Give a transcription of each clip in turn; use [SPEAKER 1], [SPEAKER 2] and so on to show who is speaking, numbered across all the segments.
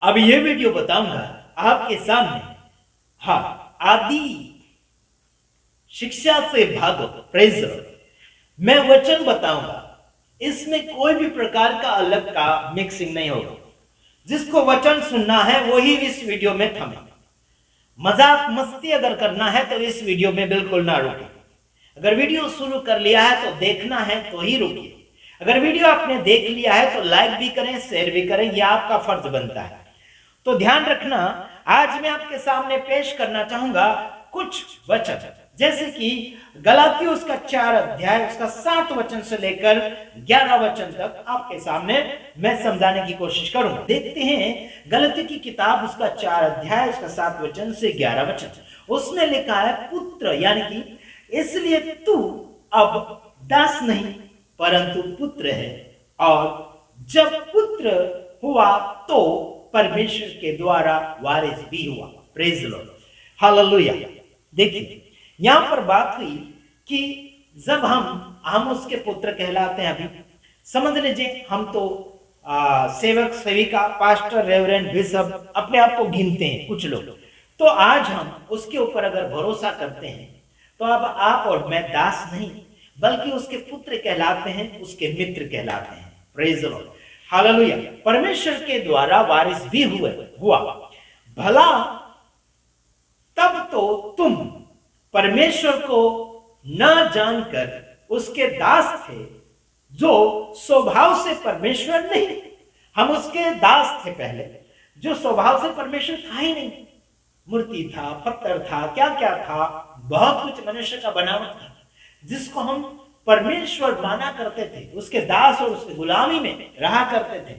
[SPEAKER 1] अब ये वीडियो बताऊंगा आपके सामने। हाँ, आदि शिक्षा से भागो। Praise the Lord. मैं वचन बताऊंगा, इसमें कोई भी प्रकार का अलग का मिक्सिंग नहीं होगा। जिसको वचन सुनना है वही इस वीडियो में थमे। मजाक मस्ती अगर करना है तो इस वीडियो में बिल्कुल ना रुके। अगर वीडियो शुरू कर लिया है तो देखना है तो ही रुकिए। अगर वीडियो आपने देख लिया है तो लाइक भी करें, शेयर भी करें, यह आपका फर्ज बनता है। तो ध्यान रखना, आज मैं आपके सामने पेश करना चाहूंगा कुछ वचन, जैसे कि गलातियों उसका 4 अध्याय उसका 7 वचन से लेकर 11 वचन तक आपके सामने मैं समझाने की कोशिश करूंगा। देखते हैं गलातियों की किताब उसका 4 अध्याय उसका 7 वचन से 11 वचन। उसमें लिखा है, पुत्र यानी कि इसलिए तू अब दास नहीं परंतु पुत्र है, और जब पुत्र हुआ तो परमेश्वर के द्वारा वारिस भी हुआ। Praise the Lord, hallelujah. देखिए यहां पर बात हुई कि जब हम उसके पुत्र कहलाते हैं। अभी समझ लीजिए, हम तो सेवक सेविका पास्टर रेवरेंड बिशप अपने आप को गिनते हैं कुछ लोग। तो आज हम उसके ऊपर अगर भरोसा करते हैं तो अब आप और मैं दास नहीं बल्कि उसके पुत्र कहलाते हैं, उसके मित्र कहलाते हैं। Praise the Lord, hallelujah. परमेश्वर के द्वारा वारिस भी हुआ। भला तब तो तुम परमेश्वर को न जानकर उसके दास थे, जो स्वभाव से परमेश्वर नहीं। हम उसके दास थे पहले, जो स्वभाव से परमेश्वर था ही नहीं। मूर्ति था, पत्थर था, क्या क्या था, बहुत कुछ मनुष्य का बनावट था, जिसको हम परमेश्वर माना करते थे। उसके दास और उसके गुलामी में रहा करते थे।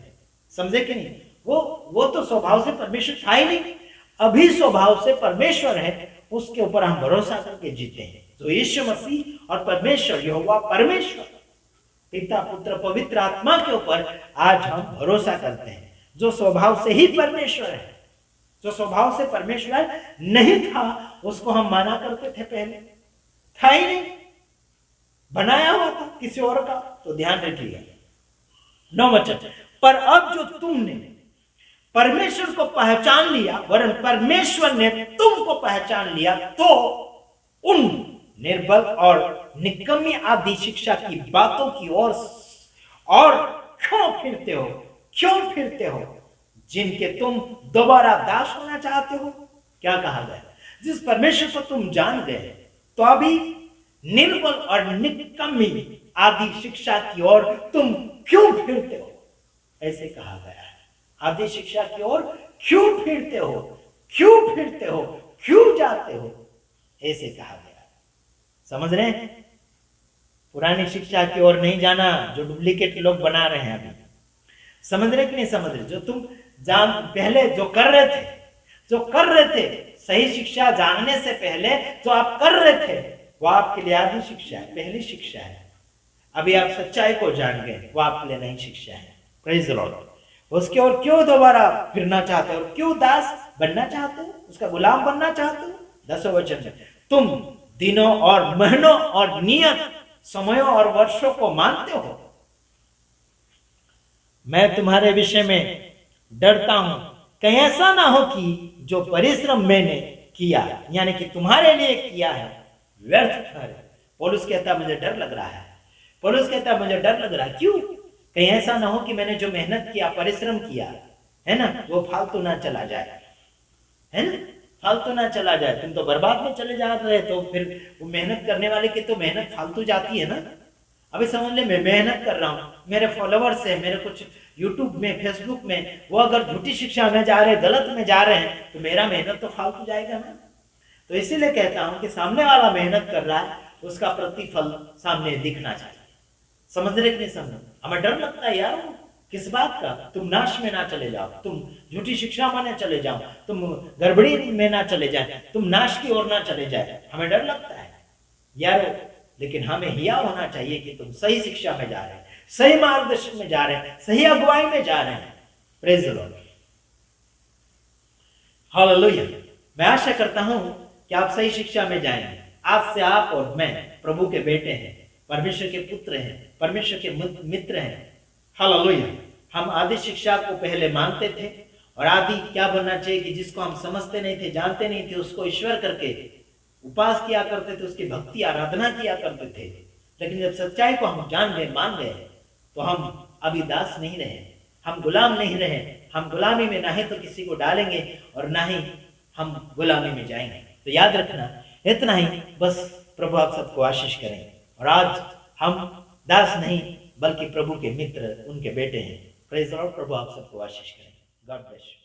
[SPEAKER 1] समझे कि नहीं? वो तो स्वभाव से परमेश्वर था ही नहीं, अभी स्वभाव से परमेश्वर है। उसके ऊपर हम भरोसा करके जीते हैं। तो यीशु मसीह और परमेश्वर यहोवा परमेश्वर पिता पुत्र पवित्र आत्मा के ऊपर आज हम भरोसा करते हैं, जो स्वभाव से ही परमेश्वर है। जो स्वभाव से परमेश्वर नहीं था उसको हम माना करते थे, पहले था ही नहीं, बनाया हुआ था किसी और का। तो ध्यान रखिएगा 9 वचन। पर अब जो तुमने परमेश्वर को पहचान लिया, वरन परमेश्वर ने तुमको पहचान लिया, तो उन निर्बल और निकम्मी आदि शिक्षा की बातों की ओर और क्यों फिरते हो, जिनके तुम दोबारा दास होना चाहते हो। क्या कहा गया? जिस परमेश्वर को तुम जान गए तो अभी निर्बल और निकम्मी आदि शिक्षा की ओर तुम क्यों फिरते हो, ऐसे कहा गया है। आदि शिक्षा की ओर क्यों फिरते हो, क्यों जाते हो, ऐसे कहा गया। समझ रहे हैं? पुरानी शिक्षा की ओर नहीं जाना, जो डुप्लीकेट लोग बना रहे हैं अभी। समझ रहे कि नहीं समझ रहे? जो तुम पहले जो कर रहे थे सही शिक्षा जानने से पहले जो आप कर रहे थे, वो आपके लिए आदि शिक्षा है, पहली शिक्षा है। अभी आप सच्चाई को जान गए, वो आपके लिए नई शिक्षा है। Praise the Lord. उसके और क्यों दोबारा फिरना चाहते हो, क्यों दास बनना चाहते हो, उसका गुलाम बनना चाहते हो। 10वें वचन में, तुम दिनों और महीनों और नियत समयों और वर्षों को मानते हो। मैं तुम्हारे विषय में डरता हूं, कहीं ऐसा ना हो कि जो परिश्रम मैंने किया, यानी कि तुम्हारे लिए किया है, व्यर्थ ठहरे। पौलुस कहता मुझे डर लग रहा है। क्यों? कहीं ऐसा ना हो कि मैंने जो मेहनत किया, परिश्रम किया है ना, वो फालतू ना चला जाए, है ना, फालतू ना चला जाए। तुम तो बर्बाद में चले जा रहे, तो फिर वो मेहनत करने वाले की तो मेहनत फालतू जाती है ना। अभी समझ ले, मैं मेहनत कर रहा हूँ, मेरे फॉलोवर्स है, मेरे कुछ यूट्यूब में फेसबुक में, वो अगर झूठी शिक्षा में जा रहे, गलत में जा रहे हैं, तो मेरा मेहनत तो फालतू जाएगा ना। तो इसीलिए कहता हूं कि सामने वाला मेहनत कर रहा है, उसका प्रतिफल सामने दिखना चाहिए। समझ रहे कि नहीं समझ? हमें डर लगता है यार, किस बात का? तुम नाश में ना चले जाओ, तुम झूठी शिक्षा में ना चले जाओ, तुम गड़बड़ी में ना चले जाए, तुम नाश की ओर ना चले जाए। हमें डर लगता है यार, लेकिन हमें हिया होना चाहिए कि तुम सही शिक्षा में जा रहे हैं, सही मार्गदर्शन में जा रहे हैं, सही अगुवाई में जा रहे हैं। Praise the Lord, hallelujah. मैं आशा करता हूं कि आप सही शिक्षा में जाएंगे। आज से आप और मैं प्रभु के बेटे हैं, परमेश्वर के पुत्र हैं, परमेश्वर के मित्र हैं। हालेलुया। हम आदि शिक्षा को पहले मानते थे और आदि क्या बनना चाहिए कि जिसको हम समझते नहीं थे, जानते नहीं थे, उसको ईश्वर करके उपास किया करते थे, उसकी भक्ति आराधना किया करते थे। लेकिन जब सच्चाई को हम जान गए, मान गए, तो हम अभी दास नहीं रहे, हम गुलाम नहीं रहे। हम गुलामी में ना ही तो किसी को डालेंगे और ना ही हम गुलामी में जाएंगे। तो याद रखना, इतना ही बस। प्रभु आप सबको आशीष करें। और आज हम दास नहीं बल्कि प्रभु के मित्र, उनके बेटे हैं। Praise the Lord. प्रभु आप सबको आशीष करें। God bless you.